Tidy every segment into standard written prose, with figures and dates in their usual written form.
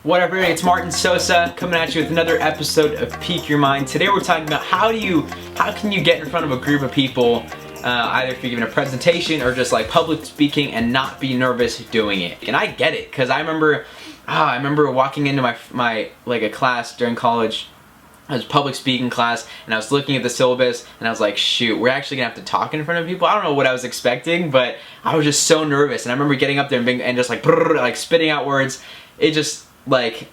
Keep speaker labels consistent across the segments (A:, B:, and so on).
A: What up, everybody? It's Martin Sosa coming at you with another episode of Peak Your Mind. Today we're talking about how can you get in front of a group of people, either if you're giving a presentation or just like public speaking, and not be nervous doing it. And I get it, because I remember walking into my like a class during college. It was public speaking class, and I was looking at the syllabus, and I was like, shoot, we're actually gonna have to talk in front of people. I don't know what I was expecting, but I was just so nervous. And I remember getting up there and just like spitting out words. It just like,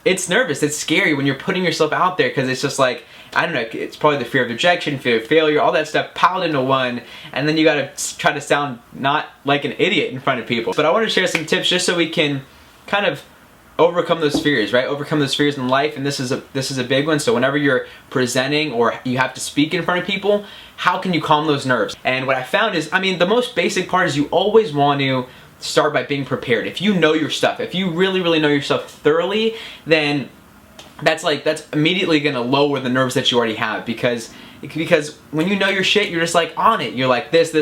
A: it's nervous, it's scary when you're putting yourself out there, because it's just like, I don't know, it's probably the fear of rejection, fear of failure, all that stuff piled into one, and then you gotta try to sound not like an idiot in front of people. But I want to share some tips just so we can kind of overcome those fears, right? Overcome those fears in life, and this is a big one. So whenever you're presenting or you have to speak in front of people, how can you calm those nerves? And what I found is, I mean, the most basic part is you always want to start by being prepared. If you know your stuff, if you really know your stuff thoroughly, then that's immediately gonna lower the nerves that you already have, because when you know your shit, you're just like on it. You're like this,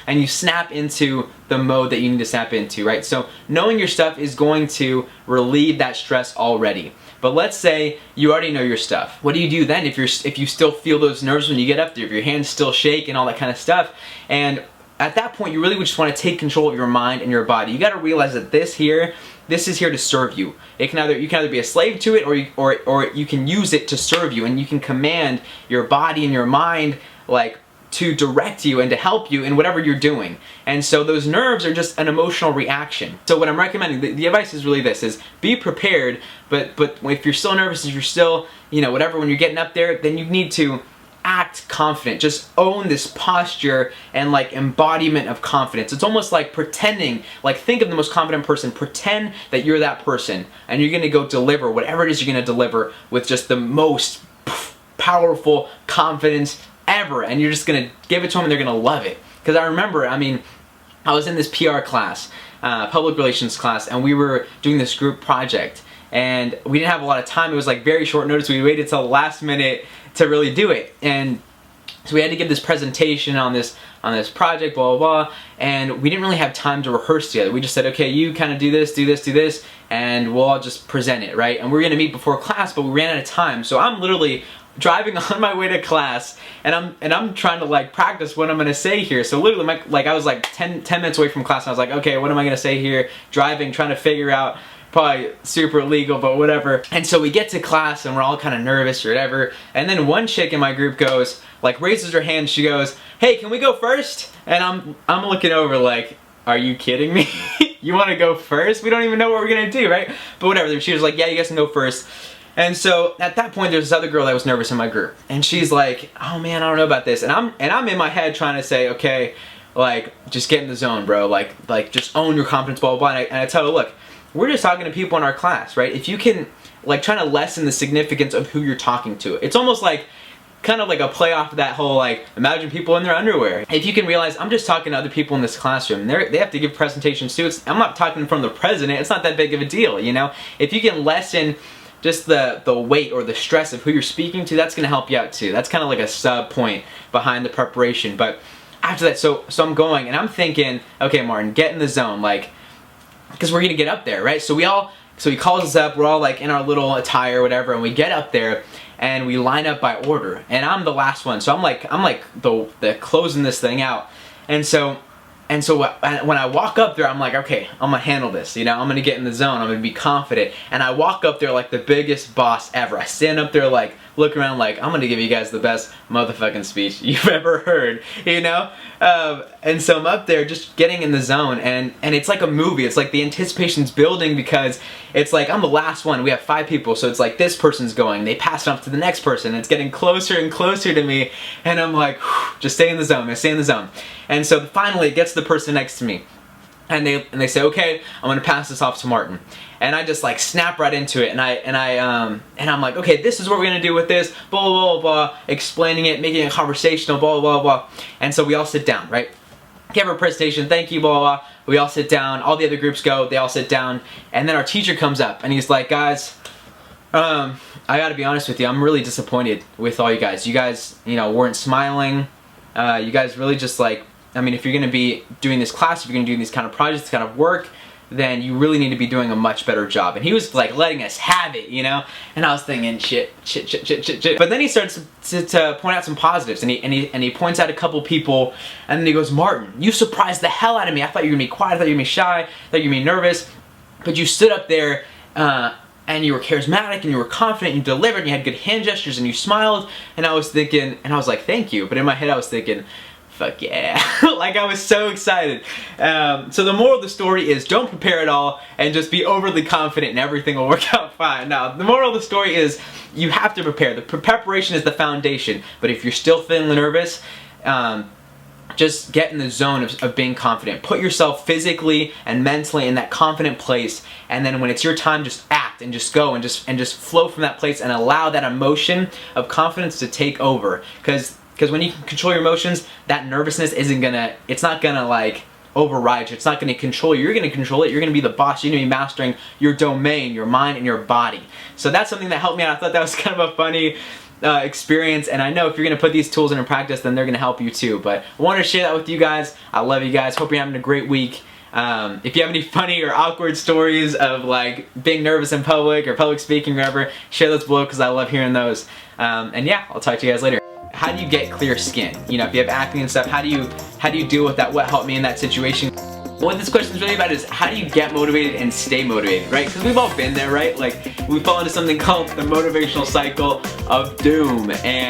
A: and you snap into the mode that you need to snap into, right? So knowing your stuff is going to relieve that stress already. But let's say you already know your stuff. What do you do then if you still feel those nerves when you get up there, if your hands still shake and all that kind of stuff? And at that point, you really would just want to take control of your mind and your body. You got to realize that this is here to serve you. You can either be a slave to it, or you can use it to serve you, and you can command your body and your mind like to direct you and to help you in whatever you're doing. And so those nerves are just an emotional reaction. So what I'm recommending, the advice is really this: is be prepared, but if you're still nervous, if you're still, whatever, when you're getting up there, then you need to act confident. Just own this posture and like embodiment of confidence. It's almost like pretending, like think of the most confident person, pretend that you're that person, and you're gonna go deliver whatever it is you're gonna deliver with just the most powerful confidence ever, and you're just gonna give it to them and they're gonna love it. Because I remember, I was in this PR class, public relations class, and we were doing this group project, and we didn't have a lot of time. It was like very short notice. We waited till the last minute to really do it, and so we had to give this presentation on this project, blah blah blah, and we didn't really have time to rehearse together. We just said, okay, you kind of do this, and we'll all just present it, right? And we were gonna meet before class, but we ran out of time. So I'm literally driving on my way to class, and I'm trying to like practice what I'm gonna say here. So literally, I was like 10 minutes away from class, and I was like, okay, what am I gonna say here? Driving, trying to figure out. Probably super illegal, but whatever. And so we get to class and we're all kind of nervous or whatever, and then one chick in my group goes, like, raises her hand, she goes, hey, can we go first? And I'm looking over like, are you kidding me? You want to go first? We don't even know what we're gonna do, right? But whatever, she was like, yeah, you guys can go first. And so at that point, there's this other girl that was nervous in my group, and she's like, oh man, I don't know about this. And I'm in my head trying to say, okay, like, just get in the zone, bro, like just own your confidence, blah blah blah. And I tell her, look, we're just talking to people in our class, right? If you can, like, try to lessen the significance of who you're talking to. It's almost like, kind of like a play off of that whole, like, imagine people in their underwear. If you can realize, I'm just talking to other people in this classroom. They have to give presentations too. I'm not talking from the president. It's not that big of a deal, If you can lessen just the weight or the stress of who you're speaking to, that's gonna help you out too. That's kind of like a sub point behind the preparation. But after that, so I'm going, and I'm thinking, okay, Martin, get in the zone, like, because we're gonna get up there, right? So he calls us up, we're all like in our little attire or whatever, and we get up there and we line up by order, and I'm the last one, so I'm like the closing this thing out. And so when I walk up there, I'm like, okay, I'm gonna handle this, I'm gonna get in the zone, I'm gonna be confident. And I walk up there like the biggest boss ever. I stand up there, like, look around like, I'm gonna give you guys the best motherfucking speech you've ever heard, and so I'm up there just getting in the zone, and it's like a movie. It's like the anticipation's building, because it's like I'm the last one. We have 5 people, so it's like this person's going, they pass it off to the next person, it's getting closer and closer to me, and I'm like, just stay in the zone, man, stay in the zone. And so finally it gets to the person next to me, and they say, okay, I'm gonna pass this off to Martin. And I just like snap right into it, and I'm like, okay, this is what we're gonna do with this, blah blah blah blah, explaining it, making it conversational, blah blah blah. And so we all sit down, right? Give our presentation, thank you, blah blah blah. We all sit down, all the other groups go, they all sit down, and then our teacher comes up and he's like, guys, I gotta be honest with you, I'm really disappointed with all you guys. You guys, weren't smiling. You guys really just like, if you're gonna be doing this class, if you're gonna do these kind of projects, this kind of work, then you really need to be doing a much better job. And he was like letting us have it, you know? And I was thinking, shit. But then he starts to point out some positives, and he points out a couple people, and then he goes, Martin, you surprised the hell out of me. I thought you were gonna be quiet, I thought you were gonna be shy, I thought you were gonna be nervous, but you stood up there, and you were charismatic, and you were confident, and you delivered, and you had good hand gestures, and you smiled. And I was thinking, and I was like, thank you. But in my head I was thinking, fuck yeah. Like, I was so excited. So the moral of the story is, don't prepare at all and just be overly confident and everything will work out fine. Now, the moral of the story is, you have to prepare. The preparation is the foundation. But if you're still feeling nervous, just get in the zone of being confident. Put yourself physically and mentally in that confident place, and then when it's your time, just act and just go and just flow from that place and allow that emotion of confidence to take over. Because when you can control your emotions, that nervousness it's not gonna like override you. It's not gonna control you. You're gonna control it. You're gonna be the boss. You're gonna be mastering your domain, your mind, and your body. So that's something that helped me out. I thought that was kind of a funny experience, and I know if you're gonna put these tools into practice, then they're gonna help you too. But I wanted to share that with you guys. I love you guys. Hope you're having a great week. If you have any funny or awkward stories of like being nervous in public or public speaking or whatever, share those below because I love hearing those. And yeah, I'll talk to you guys later. How do you get clear skin? You know, if you have acne and stuff, how do you deal with that? What helped me in that situation? What this question is really about is, how do you get motivated and stay motivated, right? Because we've all been there, right? Like, we fall into something called the motivational cycle of doom, and